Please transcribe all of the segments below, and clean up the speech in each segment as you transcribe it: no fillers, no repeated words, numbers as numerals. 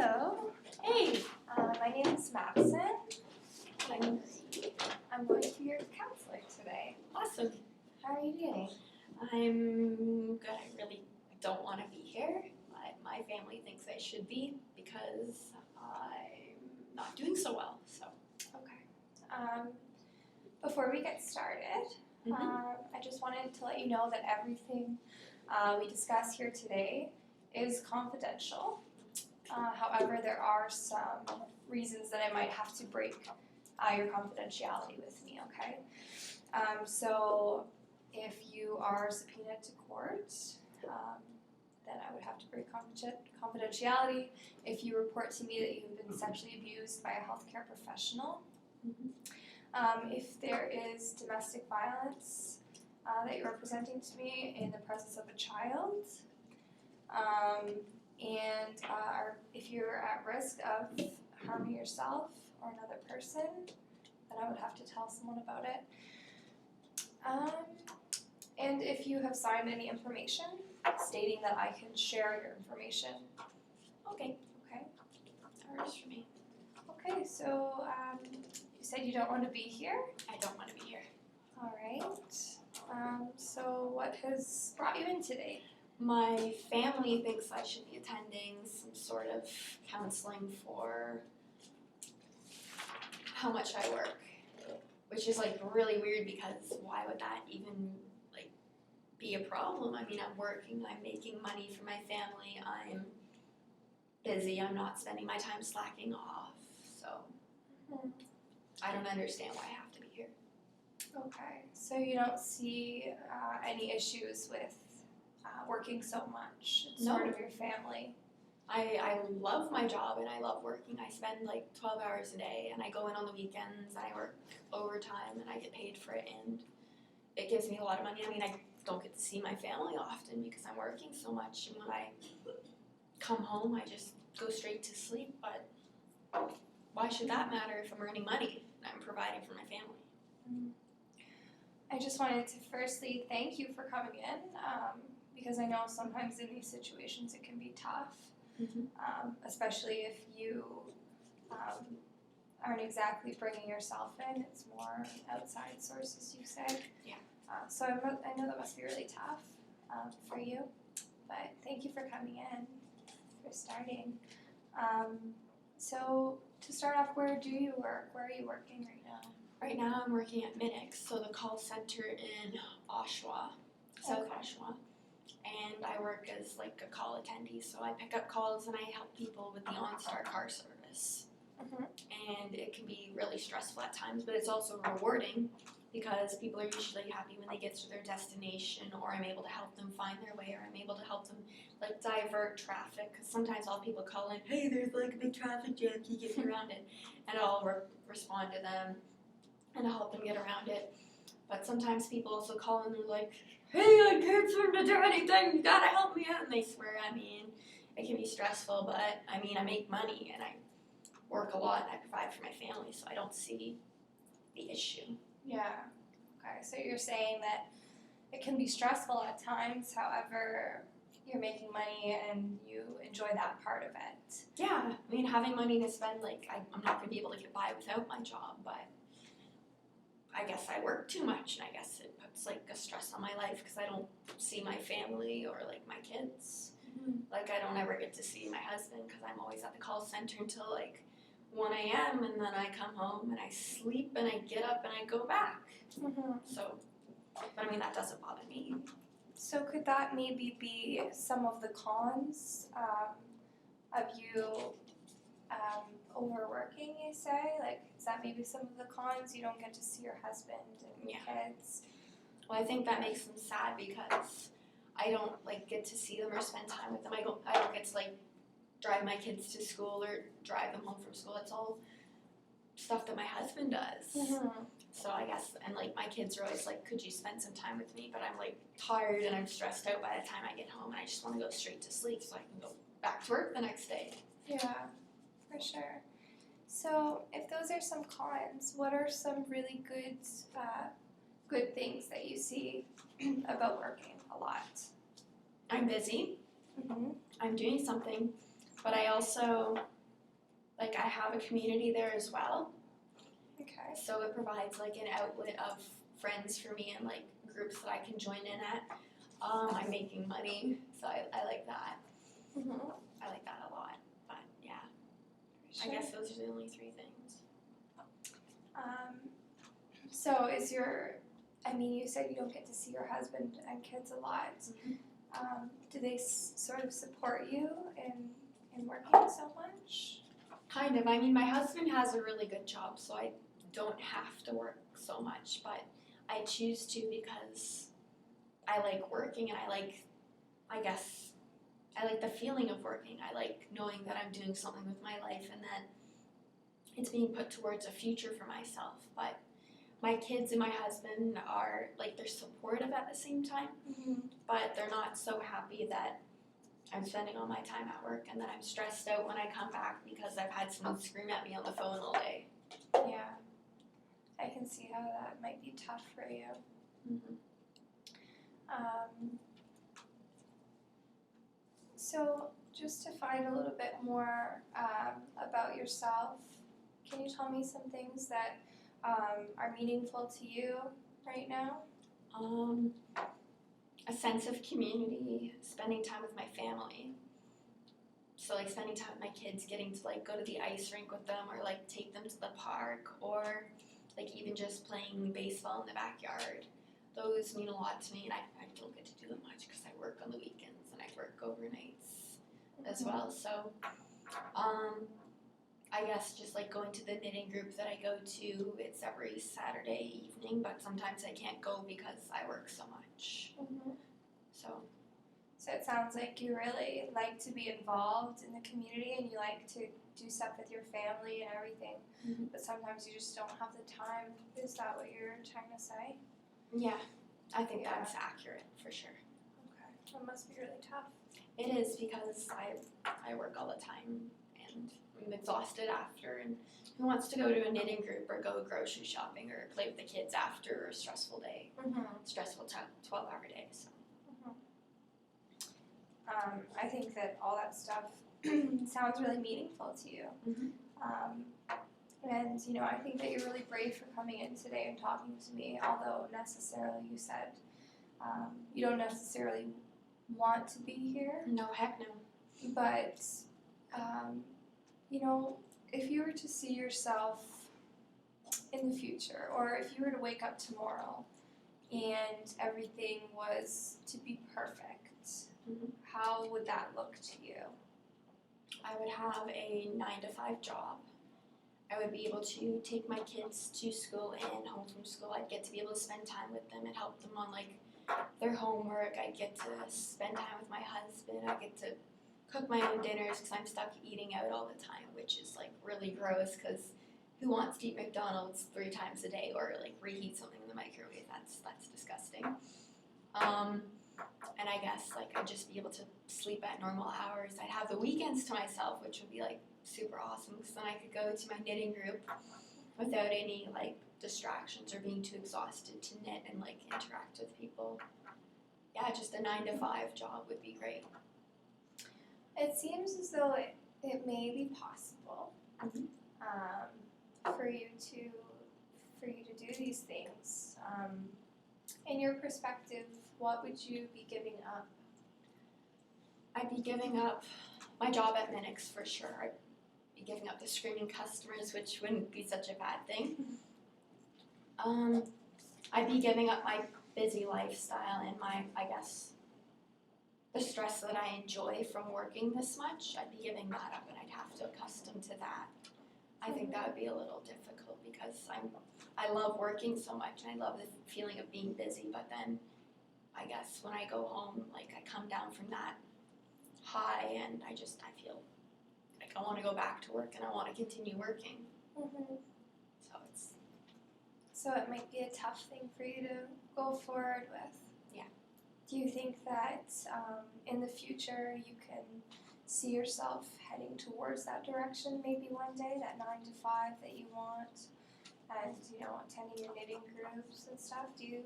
Hello. Hey, My name is Madison, and I'm going to your counselor today. awesome. How are you doing? I'm good. I really don't want to be here, but my family thinks I should be because I'm not doing so well. So, Okay. Before we get started, I just wanted to let you know that everything we discuss here today is confidential. However, there are some reasons that I might have to break your confidentiality with me, okay? So if you are subpoenaed to court, then I would have to break confidentiality. If you report to me that you've been sexually abused by a healthcare professional, if there is domestic violence that you're presenting to me in the presence of a child, and if you're at risk of harming yourself or another person, then I would have to tell someone about it. And if you have signed any information stating that I can share your information. okay, Okay. that works for me. Okay, so you said you don't want to be here. I don't want to be here. All right. So what has brought you in today? My family thinks I should be attending some sort of counseling for how much I work, which is like really weird because why would that even like be a problem? I mean, I'm working, I'm making money for my family, I'm busy, I'm not spending my time slacking off, so I don't understand why I have to be here. Okay, so you don't see any issues with working so much? It's No. sort of your family. I love my job and I love working. I spend like 12 hours a day and I go in on the weekends and I work overtime and I get paid for it and it gives me a lot of money. I mean, I don't get to see my family often because I'm working so much, and when I come home I just go straight to sleep, but why should that matter if I'm earning money and I'm providing for my family? I just wanted to firstly thank you for coming in, because I know sometimes in these situations it can be tough, especially if you aren't exactly bringing yourself in. It's more outside sources, you said. Yeah. So I know that must be really tough for you, but thank you for coming in, for starting. So to start off, where do you work? Where are you working right now? Right now I'm working at Minix, so the call center in Oshawa, South Oshawa, and I work as like a call attendee, so I pick up calls and I help people with the OnStar car service. And it can be really stressful at times, but it's also rewarding because people are usually happy when they get to their destination, or I'm able to help them find their way, or I'm able to help them like divert traffic, because sometimes I'll have people call in, hey, there's like a big traffic jam, can you get me around it? And I'll respond to them and I'll help them get around it. But sometimes people also call and they're like, hey, I can't seem to do anything, you gotta help me out, and they swear at me, and it can be stressful, but I mean, I make money and I work a lot and I provide for my family, so I don't see the issue. Yeah. Okay, so you're saying that it can be stressful at times, however, you're making money and you enjoy that part of it. Yeah, I mean, having money to spend, like, I'm not going to be able to get by without my job, but I guess I work too much, and I guess it puts, like, a stress on my life because I don't see my family or, like, my kids. Like, I don't ever get to see my husband because I'm always at the call center until, like, 1 a.m. and then I come home and I sleep and I get up and I go back. So, but I mean, that doesn't bother me. So could that maybe be some of the cons of you overworking, you say? Like, is that maybe some of the cons? You don't get to see your husband and kids? Well, I think that makes them sad because I don't, like, get to see them or spend time with them. I don't get to, like, drive my kids to school or drive them home from school. It's all stuff that my husband does. So I guess, and like my kids are always like, could you spend some time with me? But I'm like tired and I'm stressed out by the time I get home and I just want to go straight to sleep so I can go back to work the next day. Yeah, for sure. So if those are some cons, what are some really good things that you see about working a lot? I'm busy. I'm doing something. But I also, like, I have a community there as well. Okay. So it provides like an outlet of friends for me and like groups that I can join in at. I'm making money, so I like that. Mm-hmm. I like that a lot. But yeah, I Sure. guess those are the only three things. So is you said you don't get to see your husband and kids a lot. Do they sort of support you in working so much? Kind of. I mean, my husband has a really good job, so I don't have to work so much, but I choose to because I like working and I like the feeling of working. I like knowing that I'm doing something with my life and that it's being put towards a future for myself. But my kids and my husband are like, they're supportive at the same time, but they're not so happy that I'm spending all my time at work and that I'm stressed out when I come back because I've had someone scream at me on the phone all day. Yeah. I can see how that might be tough for you. So just to find a little bit more about yourself, can you tell me some things that are meaningful to you right now? A sense of community, spending time with my family. So like spending time with my kids, getting to like go to the ice rink with them or like take them to the park or like even just playing baseball in the backyard. Those mean a lot to me, and I don't get to do them much because I work on the weekends and I work overnights as well. So I guess just like going to the knitting group that I go to, it's every Saturday evening, but sometimes I can't go because I work so much. So it sounds like you really like to be involved in the community and you like to do stuff with your family and everything, but sometimes you just don't have the time. Is that what you're trying to say? Yeah, I think that's accurate for sure. Okay, that must be really tough. It is because I work all the time and I'm exhausted after, and who wants to go to a knitting group or go grocery shopping or play with the kids after a stressful day, stressful 12-hour day. So. I think that all that stuff sounds really meaningful to you. And, I think that you're really brave for coming in today and talking to me, although necessarily you said you don't necessarily want to be here. No, heck no. But, if you were to see yourself in the future, or if you were to wake up tomorrow and everything was to be perfect, how would that look to you? I would have a 9-to-5 job. I would be able to take my kids to school and home from school. I'd get to be able to spend time with them and help them on like their homework. I'd get to spend time with my husband. I get to cook my own dinners because I'm stuck eating out all the time, which is like really gross because who wants to eat McDonald's 3 times a day or like reheat something in the microwave? That's disgusting. And I guess like I'd just be able to sleep at normal hours. I'd have the weekends to myself, which would be like super awesome because then I could go to my knitting group without any like distractions or being too exhausted to knit and like interact with people. Yeah, just a 9-to-5 job would be great. It seems as though it may be possible for you to do these things. In your perspective, what would you be giving up? I'd be giving up my job at Minix for sure. I'd be giving up the screaming customers, which wouldn't be such a bad thing. I'd be giving up my busy lifestyle and I guess, the stress that I enjoy from working this much. I'd be giving that up and I'd have to accustom to that. I think that would be a little difficult because I love working so much and I love the feeling of being busy, but then I guess when I go home, like I come down from that high and I feel like I want to go back to work and I want to continue working. So it might be a tough thing for you to go forward with. Yeah. Do you think that in the future you can see yourself heading towards that direction maybe one day, that 9-to-5 that you want, and attending your knitting groups and stuff? Do you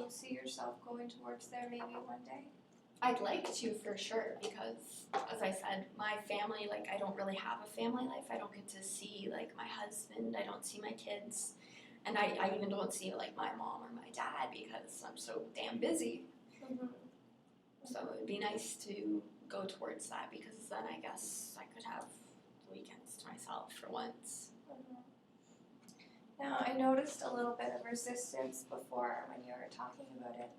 see yourself going towards there maybe one day? I'd like to for sure because, as I said, my family, like, I don't really have a family life. I don't get to see, like, my husband. I don't see my kids. And I even don't see, like, my mom or my dad because I'm so damn busy. Mm-hmm. So it would be nice to go towards that because then I guess I could have weekends to myself for once. Mm-hmm. Now, I noticed a little bit of resistance before when you were talking about it.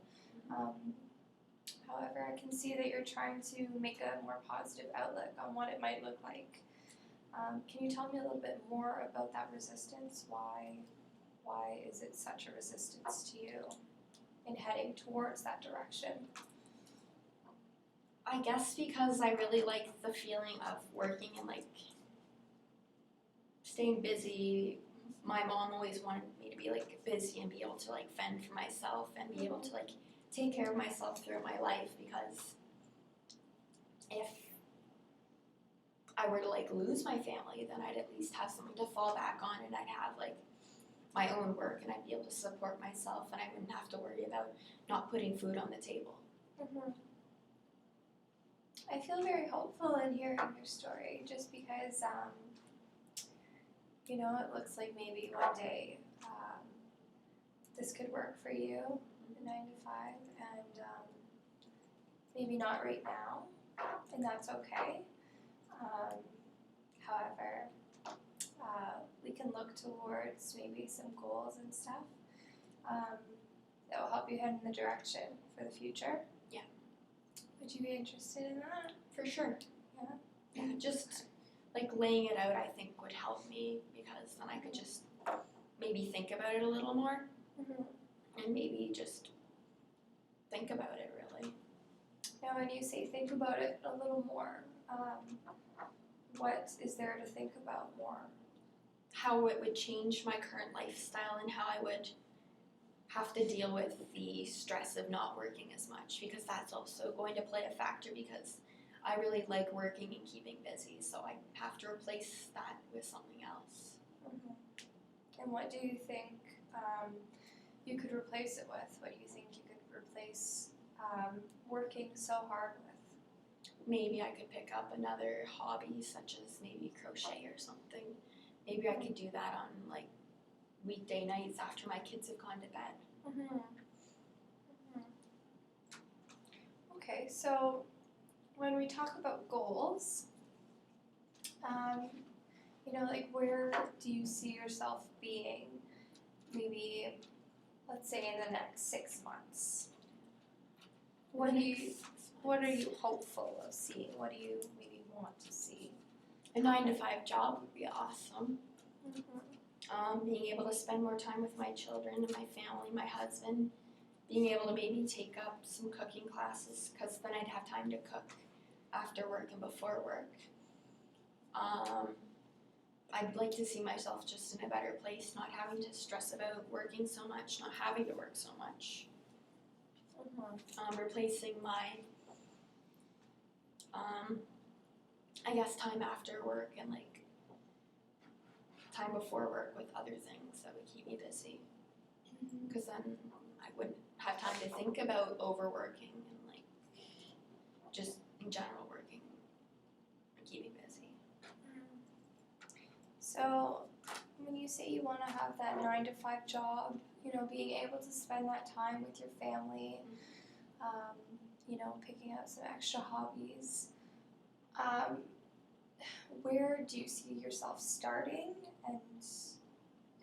However, I can see that you're trying to make a more positive outlook on what it might look like. Can you tell me a little bit more about that resistance? Why is it such a resistance to you in heading towards that direction? I guess because I really like the feeling of working and like staying busy. My mom always wanted me to be like busy and be able to like fend for myself and be able to like take care of myself through my life, because if I were to like lose my family, then I'd at least have something to fall back on, and I'd have like my own work and I'd be able to support myself and I wouldn't have to worry about not putting food on the table. Mm-hmm. I feel very hopeful in hearing your story just because, you know, it looks like maybe one day this could work for you, the 9 to 5, and maybe not right now, and that's okay. However, we can look towards maybe some goals and stuff that will help you head in the direction for the future. Yeah. Would you be interested in that? For sure. Yeah. Yeah, just like laying it out I think would help me, because then I could just maybe think about it a little more. Mm-hmm. And maybe just think about it really. Now, when you say think about it a little more, what is there to think about more? How it would change my current lifestyle and how I would have to deal with the stress of not working as much, because that's also going to play a factor, because I really like working and keeping busy, so I have to replace that with something else. Mm-hmm. And what do you think you could replace it with? What do you think you could replace working so hard with? Maybe I could pick up another hobby, such as maybe crochet or something. Maybe I could do that on like weekday nights after my kids have gone to bed. Mm-hmm. Mm-hmm. Okay, so when we talk about goals, you know, like where do you see yourself being maybe, let's say, in the next 6 months? What are you hopeful of seeing? What do you maybe want to see? A 9 to 5 job would be awesome. Mm-hmm. Being able to spend more time with my children and my family, my husband. Being able to maybe take up some cooking classes, because then I'd have time to cook after work and before work. I'd like to see myself just in a better place, not having to stress about working so much, not having to work so much. Mm-hmm. Replacing my, I guess, time after work and like time before work with other things that would keep me busy, because then I wouldn't have time to think about overworking and like just in general working and keeping busy. So when you say you want to have that 9 to 5 job, you know, being able to spend that time with your family, you know, picking up some extra hobbies, where do you see yourself starting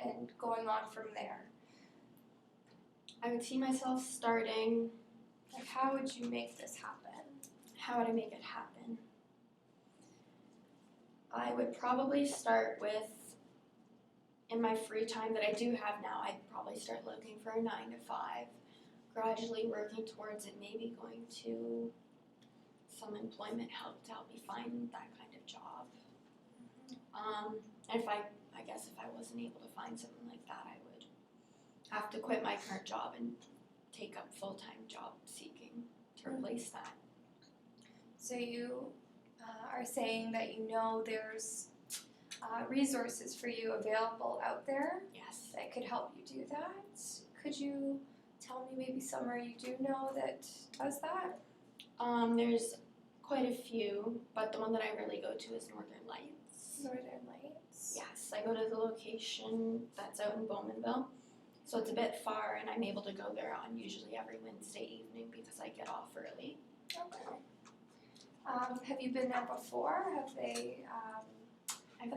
and going on from there? I would see myself starting. Like, how would you make this happen? How would I make it happen? I would probably start with, in my free time that I do have now, I'd probably start looking for a 9 to 5, gradually working towards it, maybe going to some employment help to help me find that kind of job. And if I guess if I wasn't able to find something like that, I would have to quit my current job and take up full-time job seeking to replace that. So you are saying that you know there's resources for you available out there Yes. that could help you do that. Could you tell me maybe somewhere you do know that does that? There's quite a few, but the one that I really go to is Northern Lights. Northern Lights. Yes, I go to the location that's out in Bowmanville, so it's a bit far, and I'm able to go there on usually every Wednesday evening because I get off early. Okay. Have you been there before? Have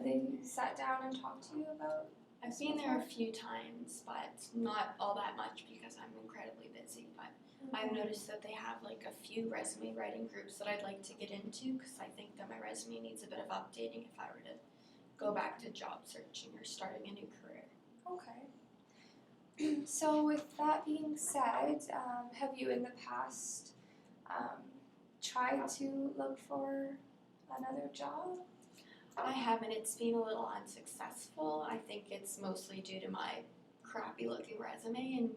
they sat down and talked to you about? I've been there a few times, but not all that much because I'm incredibly busy. But I've noticed that they have like a few resume writing groups that I'd like to get into because I think that my resume needs a bit of updating if I were to go back to job searching or starting a new career. Okay. So with that being said, have you in the past tried to look for another job? I haven't. It's been a little unsuccessful. I think it's mostly due to my crappy looking resume, and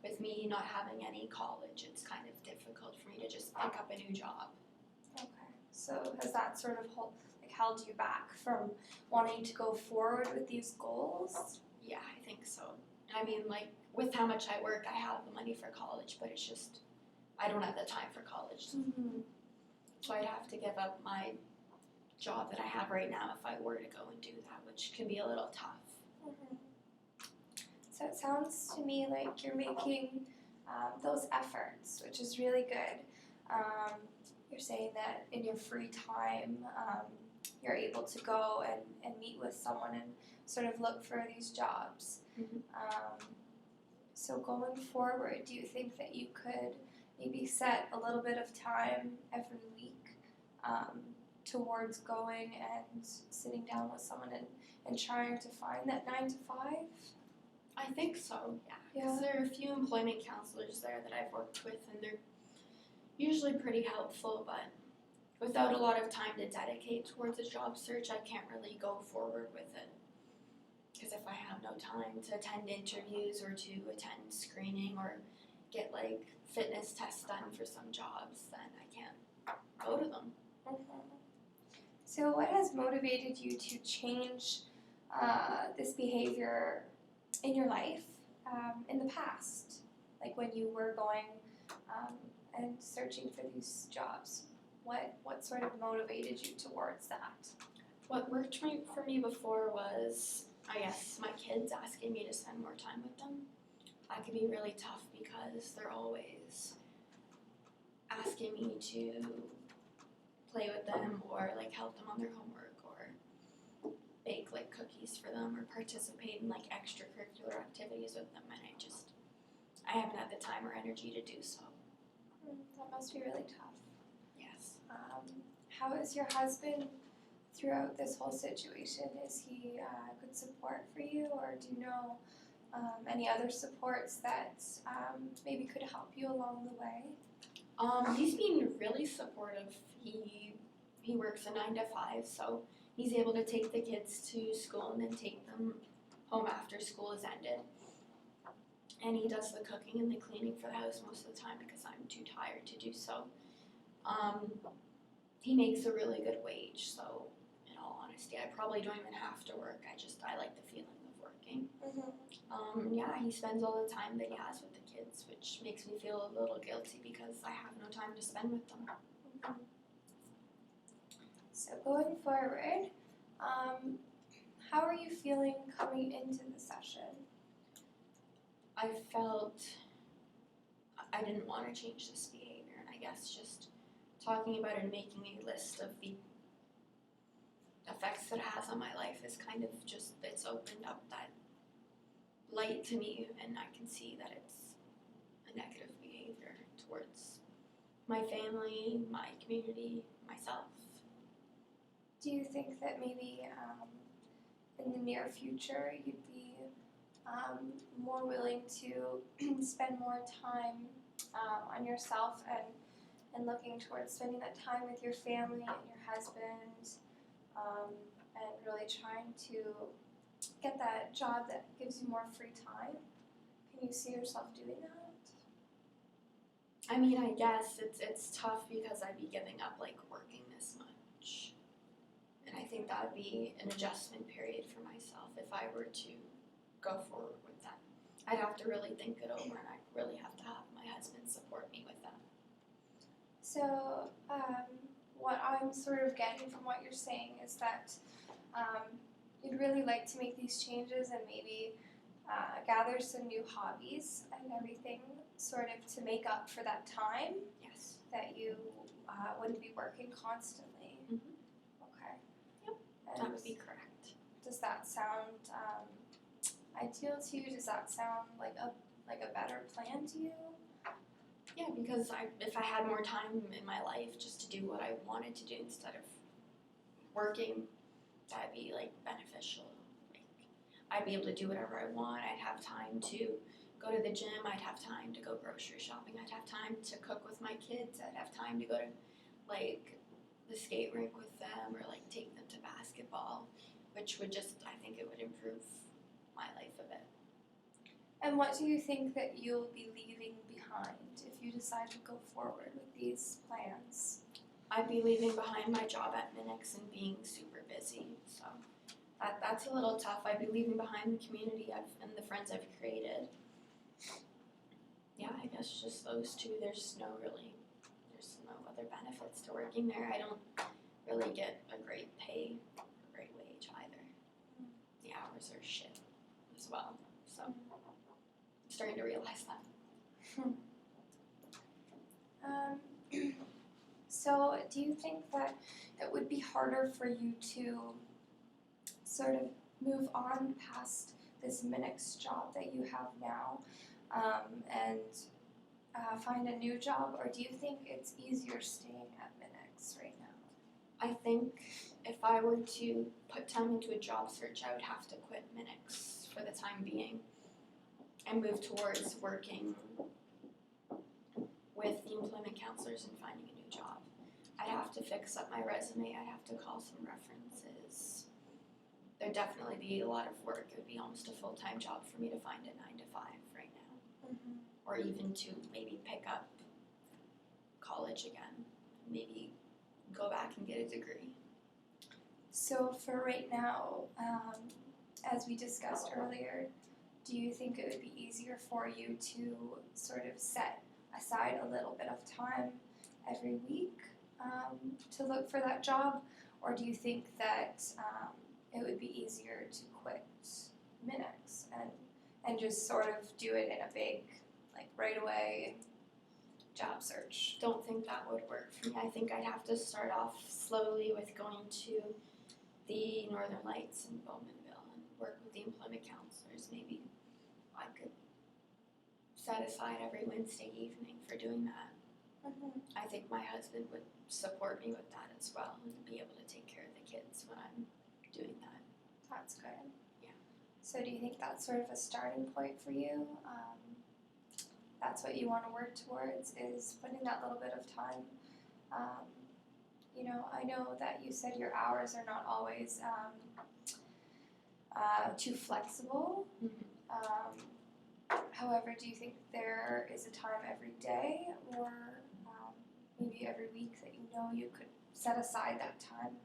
with me not having any college, it's kind of difficult for me to just pick up a new job. Okay. So has that sort of held you back from wanting to go forward with these goals? Yeah, I think so. And I mean, like, with how much I work, I have the money for college, but it's just, I don't have the time for college. Mm-hmm. So I'd have to give up my job that I have right now if I were to go and do that, which can be a little tough. Mm-hmm. So it sounds to me like you're making those efforts, which is really good. You're saying that in your free time, you're able to go and meet with someone and sort of look for these jobs. Mm-hmm. So going forward, do you think that you could maybe set a little bit of time every week towards going and sitting down with someone and trying to find that 9 to 5? I think so, yeah. Because there are a few employment counselors there that I've worked with, and they're usually pretty helpful, but without a lot of time to dedicate towards a job search, I can't really go forward with it. Because if I have no time to attend interviews or to attend screening or get like fitness tests done for some jobs, then I can't go to them. Mm-hmm. So what has motivated you to change this behavior in your life in the past? Like when you were going and searching for these jobs, what sort of motivated you towards that? What worked for me before was, I guess, my kids asking me to spend more time with them. That could be really tough because they're always asking me to play with them or like help them on their homework or bake like cookies for them or participate in like extracurricular activities with them, and I haven't had the time or energy to do so. That must be really tough. Yes. How is your husband throughout this whole situation? Is he good support for you, or do you know any other supports that maybe could help you along the way? He's been really supportive. He works a 9 to 5, so he's able to take the kids to school and then take them home after school is ended. And he does the cooking and the cleaning for the house most of the time because I'm too tired to do so. He makes a really good wage, so in all honesty, I probably don't even have to work. I like the feeling of working. Mm-hmm. Yeah, he spends all the time that he has with the kids, which makes me feel a little guilty because I have no time to spend with them. Mm-hmm. So going forward, how are you feeling coming into the session? I felt I didn't want to change this behavior, and I guess just talking about it and making a list of the effects that it has on my life is kind of just, it's opened up that light to me, and I can see that it's a negative behavior towards my family, my community, myself. Do you think that maybe in the near future you'd be more willing to spend more time on yourself and looking towards spending that time with your family and your husband, and really trying to get that job that gives you more free time? Can you see yourself doing that? I mean, I guess it's tough because I'd be giving up like working this much. And I think that would be an adjustment period for myself if I were to go forward with that. I'd have to really think it over, and I'd really have to have my husband support me with that. So, what I'm sort of getting from what you're saying is that you'd really like to make these changes and maybe gather some new hobbies and everything, sort of to make up for that time Yes. that you wouldn't be working constantly. Mhm. Okay. Yep. And That would be correct. does that sound ideal to you? Does that sound like a better plan to you? Yeah, because if I had more time in my life just to do what I wanted to do instead of working, that'd be like beneficial. Like I'd be able to do whatever I want. I'd have time to go to the gym. I'd have time to go grocery shopping. I'd have time to cook with my kids. I'd have time to go to like the skate rink with them or like take them to basketball, which would just I think it would improve my life a bit. And what do you think that you'll be leaving behind if you decide to go forward with these plans? I'd be leaving behind my job at Minix and being super busy, so that's a little tough. I'd be leaving behind the community and the friends I've created. Yeah, I guess just those two. There's no other benefits to working there. I don't really get a great pay, a great wage either. The hours are shit as well, so I'm starting to realize that. So, do you think that it would be harder for you to sort of move on past this Minix job that you have now and find a new job, or do you think it's easier staying at Minix right now? I think if I were to put time into a job search, I would have to quit Minix for the time being and move towards working with the employment counselors and finding a new job. I'd have to fix up my resume. I'd have to call some references. There'd definitely be a lot of work. It would be almost a full-time job for me to find a 9 to 5 right now. Mm-hmm. Or even to maybe pick up college again. Maybe go back and get a degree. So for right now, as we discussed earlier, do you think it would be easier for you to sort of set aside a little bit of time every week to look for that job, or do you think that it would be easier to quit Minix and just sort of do it in a big, like right away job search? Don't think that would work for me. I think I'd have to start off slowly with going to the Northern Lights in Bowmanville and work with the employment counselors. Maybe I could set aside every Wednesday evening for doing that. Mm-hmm. I think my husband would support me with that as well and be able to take care of the kids when I'm doing that. That's good. Yeah. So do you think that's sort of a starting point for you? That's what you want to work towards, is putting that little bit of time. I know that you said your hours are not always too flexible. Mm-hmm. However, do you think there is a time every day or maybe every week that you could set aside that time?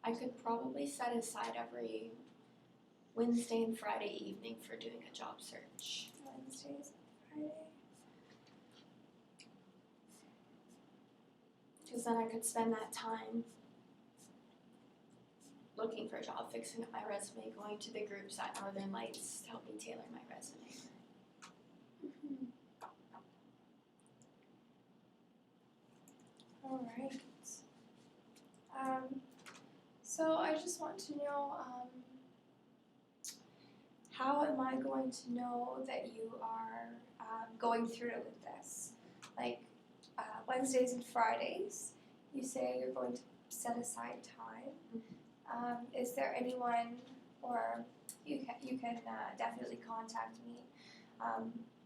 I could probably set aside every Wednesday and Friday evening for doing a job search. Wednesdays and Friday. Because then I could spend that time looking for a job, fixing up my resume, going to the groups at Northern Lights to help me tailor my resume. Mm-hmm. All right. So I just want to know, how am I going to know that you are going through it with this? Like Wednesdays and Fridays, you say you're going to set aside time. Mm-hmm. Is there anyone, or you can definitely contact me,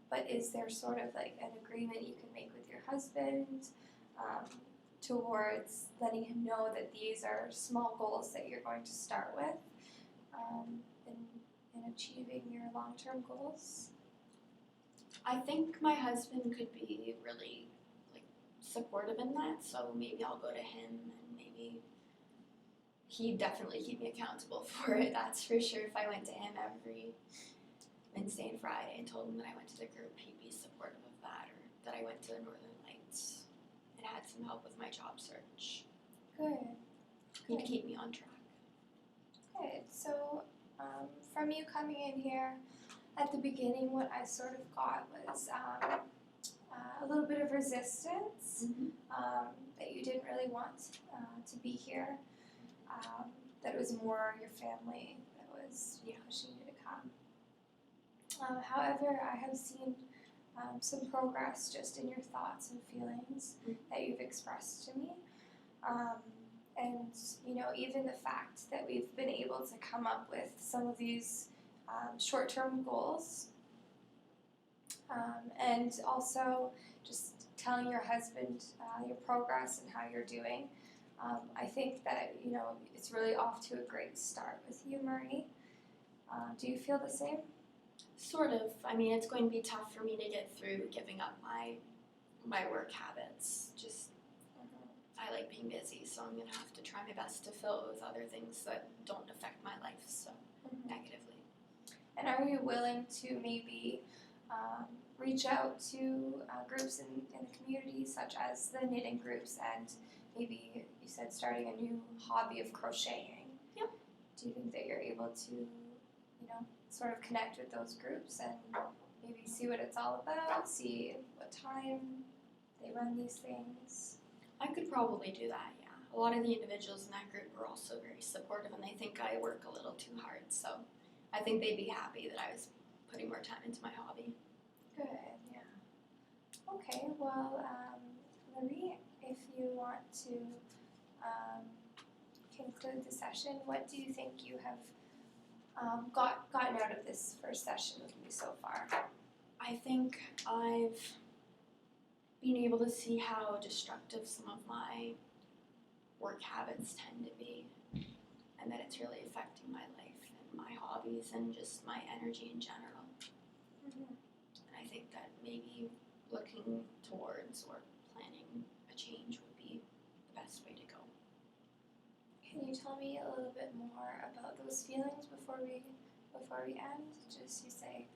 but is there sort of like an agreement you can make with your husband towards letting him know that these are small goals that you're going to start with in achieving your long-term goals? I think my husband could be really supportive in that, so maybe I'll go to him and maybe he'd definitely keep me accountable for it, that's for sure. If I went to him every Wednesday and Friday and told him that I went to the group, he'd be supportive of that, or that I went to the Northern Lights and had some help with my job search. Good. To keep me on track. Good. So, from you coming in here at the beginning, what I sort of got was a little bit of resistance, that you didn't really want to be here, that it was more your family that was pushing you to come. However, I have seen some progress just in your thoughts and feelings that you've expressed to me. And, you know, even the fact that we've been able to come up with some of these short-term goals, and also just telling your husband your progress and how you're doing. I think that, you know, it's really off to a great start with you, Marie. Do you feel the same? Sort of. I mean, it's going to be tough for me to get through giving up my work habits. Just I like being busy, so I'm going to have to try my best to fill it with other things that don't affect my life so negatively. And are you willing to maybe reach out to groups in the community, such as the knitting groups, and maybe you said starting a new hobby of crocheting? Yep. Do you think that you're able to, you know, sort of connect with those groups and maybe see what it's all about, see what time they run these things? I could probably do that, yeah. A lot of the individuals in that group were also very supportive, and they think I work a little too hard, so I think they'd be happy that I was putting more time into my hobby. Good, yeah. Okay, well, Marie, if you want to conclude the session, what do you think you have gotten out of this first session with me so far? I think I've been able to see how destructive some of my work habits tend to be, and that it's really affecting my life and my hobbies and just my energy in general. And I think that maybe looking towards or planning a change would be the best way to go. Can you tell me a little bit more about those feelings before we end? Just you say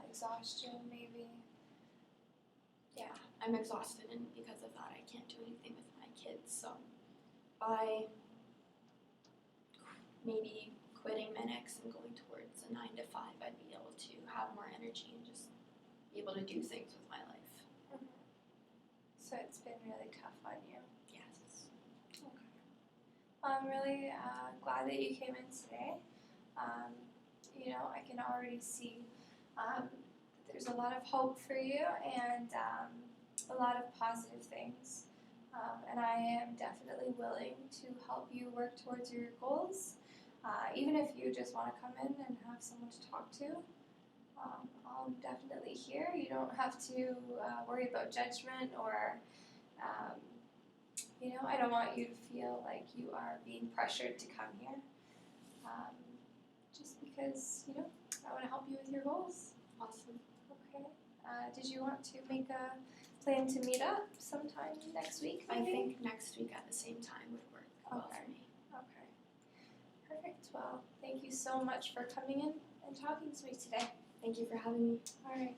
exhaustion, maybe. Yeah, I'm exhausted, and because of that I can't do anything with my kids, so by maybe quitting Minix and going towards a 9 to 5, I'd be able to have more energy and just be able to do things with my life. So it's been really tough on you. Yes. Okay. Well, I'm really glad that you came in today. You know, I can already see that there's a lot of hope for you and a lot of positive things. And I am definitely willing to help you work towards your goals. Even if you just want to come in and have someone to talk to, I'm definitely here. You don't have to worry about judgment or, you know, I don't want you to feel like you are being pressured to come here. Just because, you know, I want to help you with your goals. Awesome. Okay. Did you want to make a plan to meet up sometime next week, maybe? I think next week at the same time would work well for me. Okay. Perfect. Well, thank you so much for coming in and talking to me today. Thank you for having me. All right.